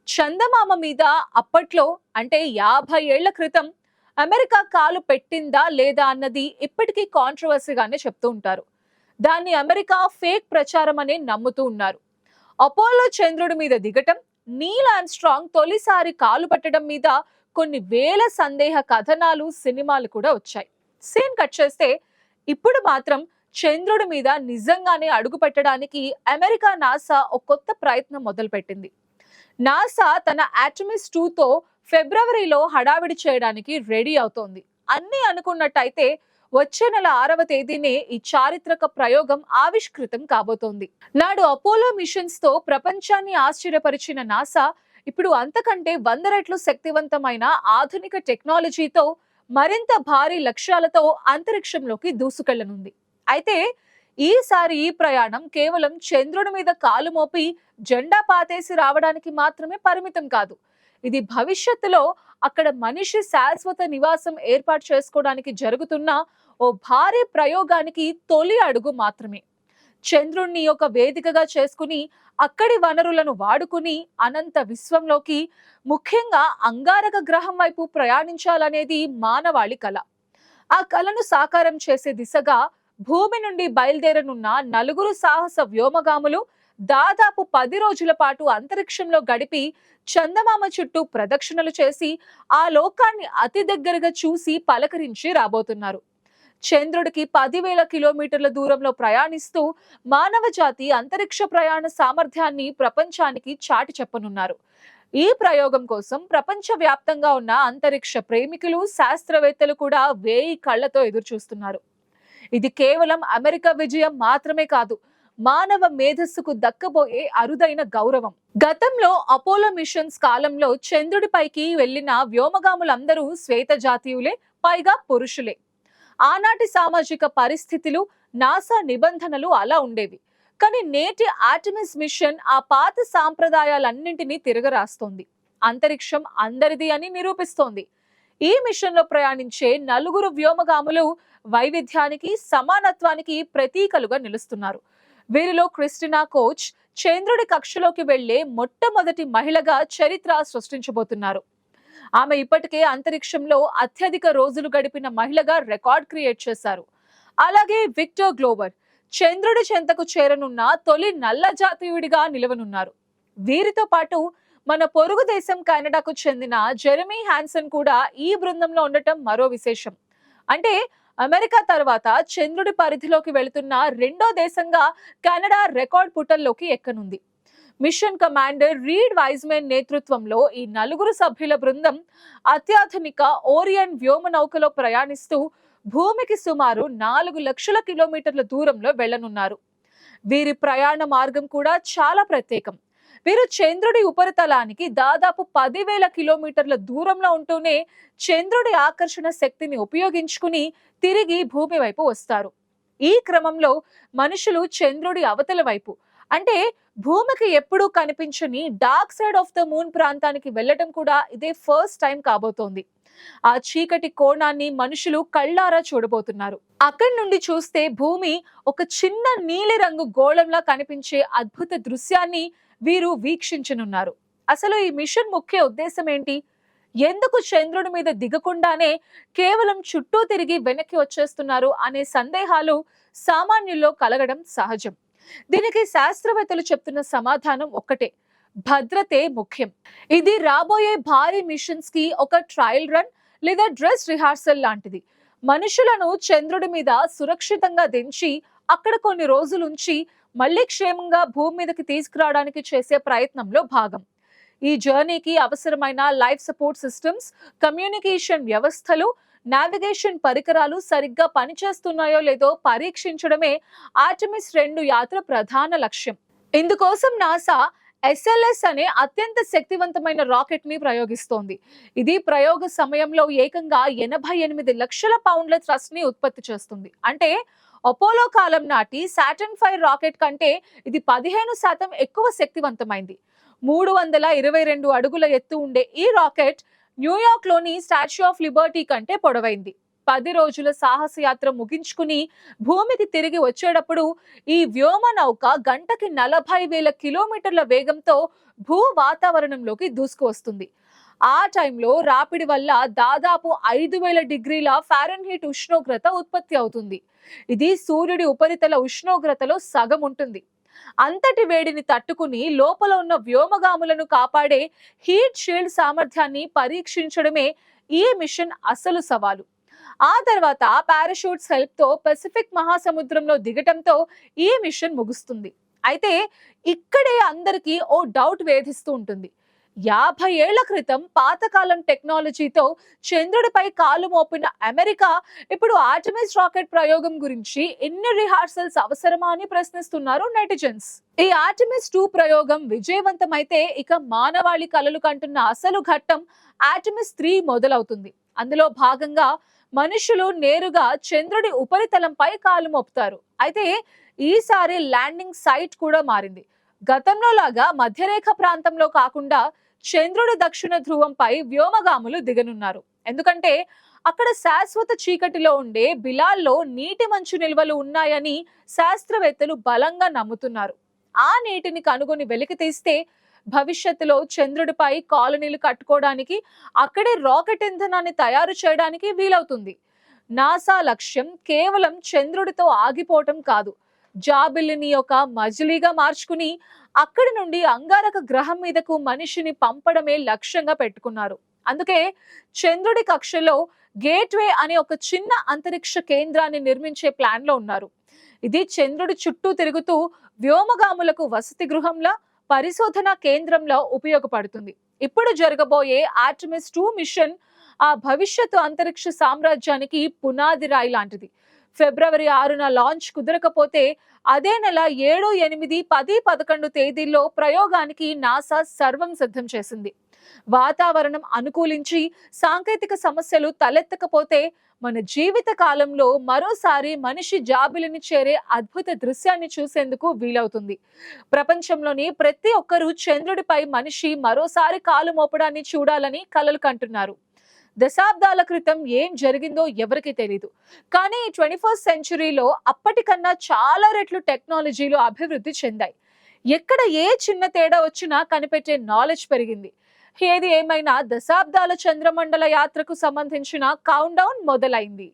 చందమామ మీద అప్పట్లో అంటే 50 ఏళ్ల క్రితం అమెరికా కాలు పెట్టిందా లేదా అన్నది ఇప్పటికీ కాంట్రవర్సీగానే చెప్తూ ఉంటారు. దాన్ని అమెరికా ఫేక్ ప్రచారం అనే నమ్ముతూ ఉన్నారు. అపోలో చంద్రుడి మీద దిగటం, నీల్ ఆర్మ్స్ట్రాంగ్ తొలిసారి కాలు పట్టడం మీద కొన్ని వేల సందేహ కథనాలు, సినిమాలు కూడా వచ్చాయి. సీన్ కట్ చేస్తే ఇప్పుడు మాత్రం చంద్రుడి మీద నిజంగానే అడుగు పెట్టడానికి అమెరికా నాసా ఒక కొత్త ప్రయత్నం మొదలుపెట్టింది. నాసా తన ఆర్టెమిస్ 2తో ఫిబ్రవరిలో హడావిడి చేయడానికి రెడీ అవుతోంది. అన్ని అనుకున్నట్టయితే వచ్చే నెల 6వ తేదీనే ఈ చారిత్రక ప్రయోగం ఆవిష్కృతం కాబోతోంది. నాడు అపోలో మిషన్స్ తో ప్రపంచాన్ని ఆశ్చర్యపరిచిన నాసా ఇప్పుడు అంతకంటే 100 రెట్లు శక్తివంతమైన ఆధునిక టెక్నాలజీతో మరింత భారీ లక్ష్యాలతో అంతరిక్షంలోకి దూసుకెళ్లనుంది. అయితే ఈసారి ఈ ప్రయాణం కేవలం చంద్రుడి మీద కాలు మోపి జెండా పాతేసి రావడానికి మాత్రమే పరిమితం కాదు. ఇది భవిష్యత్తులో అక్కడ మనిషి శాశ్వత నివాసం ఏర్పాటు చేసుకోవడానికి జరుగుతున్న ఓ భారీ ప్రయోగానికి తొలి అడుగు మాత్రమే. చంద్రుణ్ణి ఒక వేదికగా చేసుకుని అక్కడి వనరులను వాడుకుని అనంత విశ్వంలోకి, ముఖ్యంగా అంగారక గ్రహం వైపు ప్రయాణించాలనేది మానవాళి కల. ఆ కలను సాకారం చేసే దిశగా భూమి నుండి బయలుదేరనున్న 4 సాహస వ్యోమగాములు దాదాపు 10 రోజుల పాటు అంతరిక్షంలో గడిపి చందమామ చుట్టూ ప్రదక్షిణలు చేసి ఆ లోకాన్ని అతి దగ్గరగా చూసి పలకరించి రాబోతున్నారు. చంద్రుడికి 10,000 కిలోమీటర్ల దూరంలో ప్రయాణిస్తూ మానవ జాతి అంతరిక్ష ప్రయాణ సామర్థ్యాన్ని ప్రపంచానికి చాటి చెప్పనున్నారు. ఈ ప్రయోగం కోసం ప్రపంచ వ్యాప్తంగా ఉన్న అంతరిక్ష ప్రేమికులు, శాస్త్రవేత్తలు కూడా 1000 కళ్లతో ఎదురు చూస్తున్నారు. ఇది కేవలం అమెరికా విజయం మాత్రమే కాదు, మానవ మేధస్సుకు దక్కబోయే అరుదైన గౌరవం. గతంలో అపోలో మిషన్స్ కాలంలో చంద్రుడిపైకి వెళ్లిన వ్యోమగాములందరూ శ్వేత జాతీయులే, పైగా పురుషులే. ఆనాటి సామాజిక పరిస్థితులు, నాసా నిబంధనలు అలా ఉండేవి. కానీ నేటి ఆర్టెమిస్ మిషన్ ఆ పాత సాంప్రదాయాలన్నింటినీ తిరగరాస్తోంది. అంతరిక్షం అందరిది అని నిరూపిస్తోంది. ఈ మిషన్ లో ప్రయాణించే 4 వ్యోమగాములు వైవిధ్యానికి, సమానత్వానికి ప్రతీకలుగా నిలుస్తున్నారు. వీరిలో క్రిస్టినా కోచ్ చంద్రుడి కక్షలోకి వెళ్లే మొట్టమొదటి మహిళగా చరిత్ర సృష్టించబోతున్నారు. ఆమె ఇప్పటికే అంతరిక్షంలో అత్యధిక రోజులు గడిపిన మహిళగా రికార్డ్ క్రియేట్ చేశారు. అలాగే విక్టర్ గ్లోవర్ చంద్రుడి చెంతకు చేరనున్న తొలి నల్ల జాతీయుడిగా నిలవనున్నారు. వీరితో పాటు మన పొరుగు దేశం కెనడాకు చెందిన జెరెమీ హాన్సన్ కూడా ఈ బృందంలో ఉండటం మరో విశేషం. అంటే అమెరికా తర్వాత చంద్రుడి పరిధిలోకి వెళుతున్న రెండో దేశంగా కెనడా రికార్డ్ పుటల్లోకి ఎక్కనుంది. మిషన్ కమాండర్ రీడ్ వైజ్మెన్ నేతృత్వంలో ఈ 4 సభ్యుల బృందం అత్యాధునిక ఓరియన్ వ్యోమ నౌకలో ప్రయాణిస్తూ భూమికి సుమారు 4 లక్షల కిలోమీటర్ల దూరంలో వెళ్లనున్నారు. వీరి ప్రయాణ మార్గం కూడా చాలా ప్రత్యేకం. వీరు చంద్రుడి ఉపరితలానికి దాదాపు 10,000 కిలోమీటర్ల దూరంలో ఉంటూనే చంద్రుడి ఆకర్షణ శక్తిని ఉపయోగించుకుని తిరిగి భూమి వైపు వస్తారు. ఈ క్రమంలో మనుషులు చంద్రుడి అవతల వైపు అంటే భూమికి ఎప్పుడూ కనిపించని dark side of the moon ప్రాంతానికి వెళ్లడం కూడా ఇదే ఫస్ట్ టైం కాబోతోంది. ఆ చీకటి కోణాన్ని మనుషులు కళ్ళారా చూడబోతున్నారు. అక్కడి నుండి చూస్తే భూమి ఒక చిన్న నీలిరంగు గోళంలా కనిపించే అద్భుత దృశ్యాన్ని వీరు వీక్షించనున్నారు. అసలు ఈ మిషన్ ముఖ్య ఉద్దేశం ఏంటి? ఎందుకు చంద్రుడి మీద దిగకుండానే కేవలం చుట్టూ తిరిగి వెనక్కి వచ్చేస్తున్నారు అనే సందేహాలు సామాన్యుల్లో కలగడం సహజం. దీనికి శాస్త్రవేత్తలు చెప్తున్న సమాధానం ఒక్కటే: భద్రతే ముఖ్యం. ఇది రాబోయే భారీ మిషన్స్ కి ఒక ట్రయల్ రన్ లేదా డ్రెస్ రిహార్సల్ లాంటిది. మనుషులను చంద్రుడి మీద సురక్షితంగా దించి అక్కడ కొన్ని రోజులుంచి మళ్ళీ క్షేమంగా భూమి మీదకి తీసుకురావడానికి చేసే ప్రయత్నంలో భాగం. ఈ జర్నీకి అవసరమైన లైఫ్ సపోర్ట్ సిస్టమ్స్, కమ్యూనికేషన్ వ్యవస్థలు, నావిగేషన్ పరికరాలు సరిగ్గా పనిచేస్తున్నాయో లేదో పరీక్షించడమే ఆర్టెమిస్ 2 యాత్ర ప్రధాన లక్ష్యం. ఇందుకోసం నాసా SLS అనే అత్యంత శక్తివంతమైన రాకెట్ ని ప్రయోగిస్తోంది. ఇది ప్రయోగ సమయంలో ఏకంగా 88 లక్షల పౌండ్ల థ్రస్ట్ ని ఉత్పత్తి చేస్తుంది. అంటే అపోలో కాలం నాటి సాటర్న్ 5 రాకెట్ కంటే ఇది 15% ఎక్కువ శక్తివంతమైంది. 322 అడుగుల ఎత్తు ఉండే ఈ రాకెట్ న్యూయార్క్ లోని స్టాచ్యూ ఆఫ్ లిబర్టీ కంటే పొడవైంది. 10 రోజుల సాహసయాత్ర ముగించుకుని భూమికి తిరిగి వచ్చేటప్పుడు ఈ వ్యోమ నౌక గంటకి 40,000 కిలోమీటర్ల వేగంతో భూ వాతావరణంలోకి దూసుకువస్తుంది. ఆ టైంలో రాపిడి వల్ల దాదాపు 5,000 డిగ్రీల ఫారెన్హీట్ ఉష్ణోగ్రత ఉత్పత్తి అవుతుంది. ఇది సూర్యుడి ఉపరితల ఉష్ణోగ్రతలో సగం ఉంటుంది. అంతటి వేడిని తట్టుకుని లోపల ఉన్న వ్యోమగాములను కాపాడే హీట్ షీల్డ్ సామర్థ్యాన్ని పరీక్షించడమే ఈ మిషన్ అసలు సవాలు. ఆ తర్వాత పారాషూట్స్ హెల్ప్ తో పసిఫిక్ మహాసముద్రంలో దిగటంతో ఈ మిషన్ ముగుస్తుంది. అయితే ఇక్కడే అందరికీ ఓ డౌట్ వేధిస్తూ ఉంటుంది. 50 ఏళ్ల క్రితం పాతకాలం టెక్నాలజీతో చంద్రుడిపై కాలు మోపిన అమెరికా ఇప్పుడు ఆర్టెమిస్ రాకెట్ ప్రయోగం గురించి ఎన్ని రిహార్సల్స్ అవసరమా అని ప్రశ్నిస్తున్నారు నెటిజన్స్. ఈ ఆర్టెమిస్ 2 ప్రయోగం విజయవంతమైతే ఇక మానవాళి కలలు కంటున్న అసలు ఘట్టం ఆర్టెమిస్ 3 మొదలవుతుంది. అందులో భాగంగా మనుషులు నేరుగా చంద్రుడి ఉపరితలంపై కాలు మోపుతారు. అయితే ఈసారి ల్యాండింగ్ సైట్ కూడా మారింది. గతంలో లాగా మధ్యరేఖ ప్రాంతంలో కాకుండా చంద్రుడి దక్షిణ ధ్రువంపై వ్యోమగాములు దిగనున్నారు. ఎందుకంటే అక్కడ శాశ్వత చీకటిలో ఉండే బిలాల్లో నీటి మంచు నిల్వలు ఉన్నాయని శాస్త్రవేత్తలు బలంగా నమ్ముతున్నారు. ఆ నీటిని కనుగొని వెలికి తీస్తే భవిష్యత్తులో చంద్రుడిపై కాలనీలు కట్టుకోవడానికి, అక్కడే రాకెట్ ఇంధనాన్ని తయారు చేయడానికి వీలవుతుంది. నాసా లక్ష్యం కేవలం చంద్రుడితో ఆగిపోవటం కాదు, జాబిల్లిని ఒక మజిలీగా మార్చుకుని అక్కడి నుండి అంగారక గ్రహం మీదకు మనిషిని పంపడమే లక్ష్యంగా పెట్టుకున్నారు. అందుకే చంద్రుడి కక్షలో గేట్వే అనే ఒక చిన్న అంతరిక్ష కేంద్రాన్ని నిర్మించే ప్లాన్ లో ఉన్నారు. ఇది చంద్రుడి చుట్టూ తిరుగుతూ వ్యోమగాములకు వసతి గృహంలా, పరిశోధన కేంద్రంలో ఉపయోగపడుతుంది. ఇప్పుడు జరగబోయే ఆర్టెమిస్ 2 మిషన్ ఆ భవిష్యత్తు అంతరిక్ష సామ్రాజ్యానికి పునాది రాయి లాంటిది. ఫిబ్రవరి 6న లాంచ్ కుదరకపోతే అదే నెల 7, 8, 10, 11 తేదీల్లో ప్రయోగానికి నాసా సర్వం సిద్ధం చేసింది. వాతావరణం అనుకూలించి సాంకేతిక సమస్యలు తలెత్తకపోతే మన జీవిత కాలంలో మరోసారి మనిషి జాబిలిని చేరే అద్భుత దృశ్యాన్ని చూసేందుకు వీలవుతుంది. ప్రపంచంలోని ప్రతి ఒక్కరూ చంద్రుడిపై మనిషి మరోసారి కాలు మోపడాన్ని చూడాలని కలలు కంటున్నారు. దశాబ్దాల క్రితం ఏం జరిగిందో ఎవరికి తెలీదు. కానీ 21st సెంచరీలో అప్పటికన్నా చాలా రెట్లు టెక్నాలజీలు అభివృద్ధి చెందాయి. ఎక్కడ ఏ చిన్న తేడా వచ్చినా కనిపెట్టే నాలెడ్జ్ పెరిగింది. ఏది ఏమైనా దశాబ్దాల చంద్రమండల యాత్రకు సంబంధించిన కౌంట్ డౌన్ మొదలైంది.